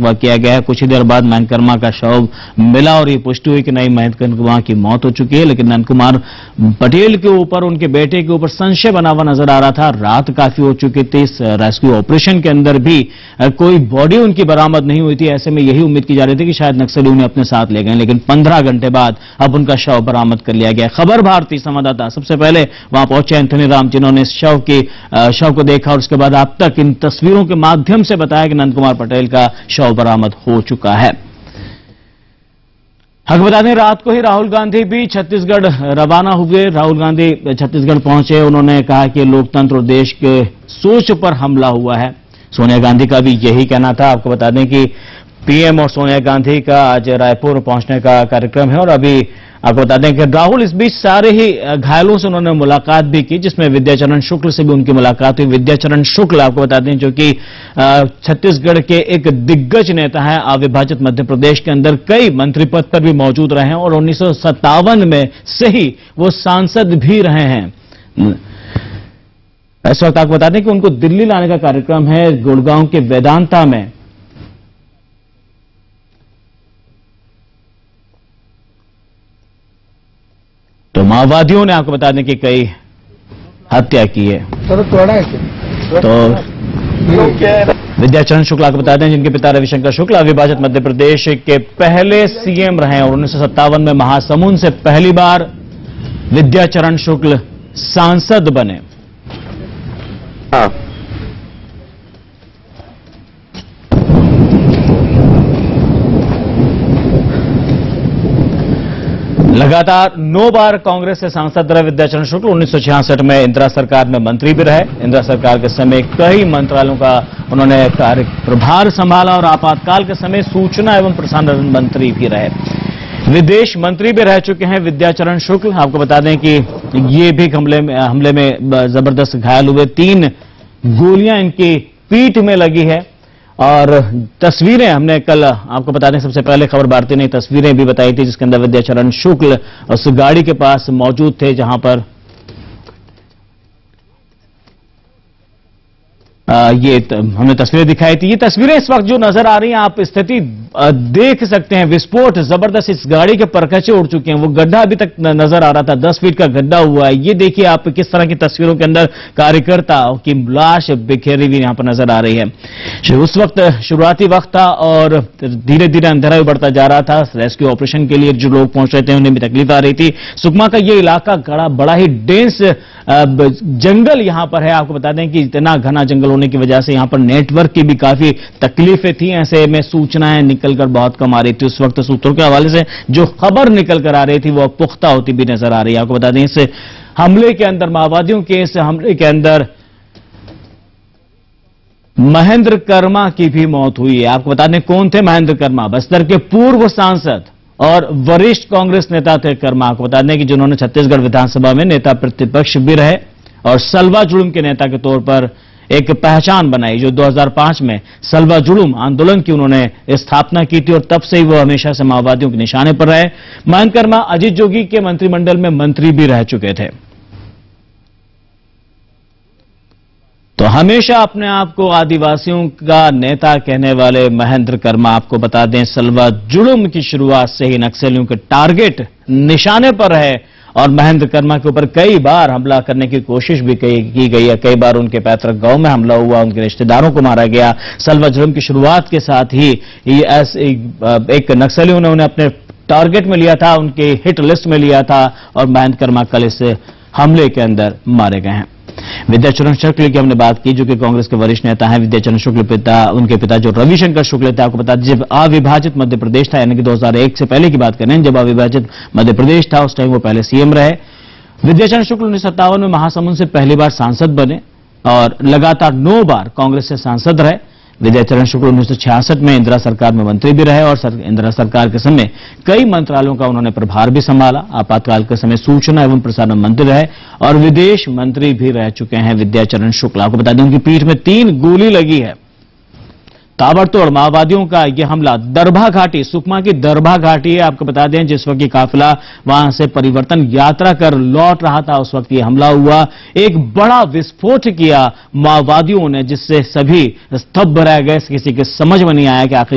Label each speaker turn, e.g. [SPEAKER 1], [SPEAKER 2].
[SPEAKER 1] अगवा किया गया है। कुछ ही देर बाद मयंक कर्मा का शव मिला और ये पुष्टि हुई कि नहीं, मयंक कर्मा की मौत हो चुकी है। लेकिन नंद कुमार पटेल के ऊपर, उनके बेटे के ऊपर संशय बना हुआ नजर आ रहा था। रात काफी हो चुकी थी, इस रेस्क्यू ऑपरेशन के अंदर भी कोई बॉडी उनकी बरामद नहीं हुई थी। ऐसे में यही उम्मीद की जा रही थी कि शायद नक्सली उन्हें अपने साथ ले गए, लेकिन 15 घंटे बाद अब उनका शव बरामद कर लिया गया। खबर भारती संवाददाता सबसे पहले वहां पहुंचे एंथनी राम, जिन्होंने इस शव को देखा और उसके बाद अब तक इन तस्वीरों के माध्यम से बताया कि नंद कुमार पटेल का शव बरामद हो चुका है। आपको बता दें, रात को ही राहुल गांधी भी छत्तीसगढ़ रवाना हुए। राहुल गांधी छत्तीसगढ़ पहुंचे, उन्होंने कहा कि लोकतंत्र और देश के सोच पर हमला हुआ है। सोनिया गांधी का भी यही कहना था। आपको बता दें कि पीएम और सोनिया गांधी का आज रायपुर पहुंचने का कार्यक्रम है और अभी आपको बता दें कि राहुल इस बीच सारे ही घायलों से उन्होंने मुलाकात भी की, जिसमें विद्याचरण शुक्ल से भी उनकी मुलाकात हुई। विद्याचरण शुक्ल आपको बता दें जो कि छत्तीसगढ़ के एक दिग्गज नेता हैं। अविभाजित मध्य प्रदेश के अंदर कई मंत्री पद पर भी मौजूद रहे हैं और 1957 में से ही वो सांसद भी रहे हैं। इस वक्त आपको बता दें कि उनको दिल्ली लाने का कार्यक्रम है, गुड़गांव के वेदांता में। तो माओवादियों ने आपको बता दें कि कई हत्या की है। तो विद्याचरण शुक्ल आपको बता दें, जिनके पिता रविशंकर शुक्ल अविभाजित मध्य प्रदेश के पहले सीएम रहे और 1957 में महासमुंद से पहली बार विद्याचरण शुक्ल सांसद बने। लगातार 9 बार कांग्रेस से सांसद रहे विद्याचरण शुक्ल। 1966 में इंदिरा सरकार में मंत्री भी रहे। इंदिरा सरकार के समय कई मंत्रालयों का उन्होंने कार्य प्रभार संभाला और आपातकाल के समय सूचना एवं प्रसारण मंत्री भी रहे। विदेश मंत्री भी रह चुके हैं विद्याचरण शुक्ल। आपको बता दें कि ये भी हमले में जबरदस्त घायल हुए। 3 गोलियां इनकी पीठ में लगी है और तस्वीरें हमने कल आपको बता दें, सबसे पहले खबर भारती ने तस्वीरें भी बताई थी, जिसके अंदर विद्याचरण शुक्ल उस गाड़ी के पास मौजूद थे जहां पर हमने तस्वीरें दिखाई थी। ये तस्वीरें इस वक्त जो नजर आ रही हैं, आप स्थिति देख सकते हैं। विस्फोट जबरदस्त, इस गाड़ी के परखचे उड़ चुके हैं। वो गड्ढा अभी तक नजर आ रहा था, 10 फीट का गड्ढा हुआ है। ये देखिए आप किस तरह की तस्वीरों के अंदर कार्यकर्ता की लाश बिखेरी हुई यहां पर नजर आ रही है। उस वक्त शुरुआती वक्त था और धीरे धीरे अंधेरा भी बढ़ता जा रहा था। रेस्क्यू ऑपरेशन के लिए जो लोग पहुंच रहे थे उन्हें भी तकलीफ आ रही थी। सुकमा का ये इलाका बड़ा ही डेंस जंगल यहां पर है। आपको बता दें कि इतना घना जंगल होने की वजह से यहां पर नेटवर्क की भी काफी तकलीफें थी। ऐसे में सूचनाएं निकलकर बहुत कम आ रही थी। उस वक्त सूत्रों के हवाले से जो खबर निकलकर आ रही थी वो पुख्ता होती भी नजर आ रही है। आपको बता दें, इस हमले के अंदर, माओवादियों के इस हमले के अंदर महेंद्र कर्मा की भी मौत हुई है। आपको बता दें कौन थे महेंद्र कर्मा? बस्तर के पूर्व सांसद और वरिष्ठ कांग्रेस नेता थे कर्मा। आपको बता दें कि जिन्होंने छत्तीसगढ़ विधानसभा में नेता प्रतिपक्ष भी रहे और सलवा जुलूम के नेता के तौर पर एक पहचान बनाई। जो 2005 में सलवा जुलूम आंदोलन की उन्होंने स्थापना की थी और तब से ही वो हमेशा से माओवादियों के निशाने पर रहे। मयंक कर्मा अजीत जोगी के मंत्रिमंडल में मंत्री भी रह चुके थे। तो हमेशा अपने आप को आदिवासियों का नेता कहने वाले महेंद्र कर्मा, आपको बता दें, सलवा जुलूम की शुरुआत से ही नक्सलियों के टारगेट निशाने पर रहे और महेंद्र कर्मा के ऊपर कई बार हमला करने की कोशिश भी की गई है। कई बार उनके पैतृक गांव में हमला हुआ, उनके रिश्तेदारों को मारा गया। सलवा जुलूम की शुरुआत के साथ ही एक नक्सलियों ने उन्हें अपने टारगेट में लिया था, उनके हिट लिस्ट में लिया था और महेंद्र कर्मा कल इस हमले के अंदर मारे गए हैं। विद्याचरण शुक्ल की हमने बात की, जो कि कांग्रेस के वरिष्ठ नेता हैं। विद्याचरण शुक्ल उनके पिता जो रविशंकर शुक्ल थे, आपको बता दें जब अविभाजित मध्य प्रदेश था, यानी कि 2001 से पहले की बात करें, जब अविभाजित मध्य प्रदेश था उस टाइम वो पहले सीएम रहे। विद्याचरण शुक्ल 1957 में महासमुंद से पहली बार सांसद बने और लगातार 9 बार कांग्रेस से सांसद रहे। विद्याचरण शुक्ल 1966 में इंदिरा सरकार में मंत्री भी रहे और इंदिरा सरकार के समय कई मंत्रालयों का उन्होंने प्रभार भी संभाला। आपातकाल के समय सूचना एवं प्रसारण मंत्री रहे और विदेश मंत्री भी रह चुके हैं विद्याचरण शुक्ल। आपको बता दें उनकी पीठ में 3 गोली लगी है। ताबड़तोड़ माओवादियों का यह हमला दरभा घाटी, सुकमा की दरभा घाटी है। आपको बता दें जिस वक्त काफिला वहां से परिवर्तन यात्रा कर लौट रहा था उस वक्त यह हमला हुआ। एक बड़ा विस्फोट किया माओवादियों ने जिससे सभी स्तब्ध रह गए। किसी के समझ में नहीं आया कि आखिर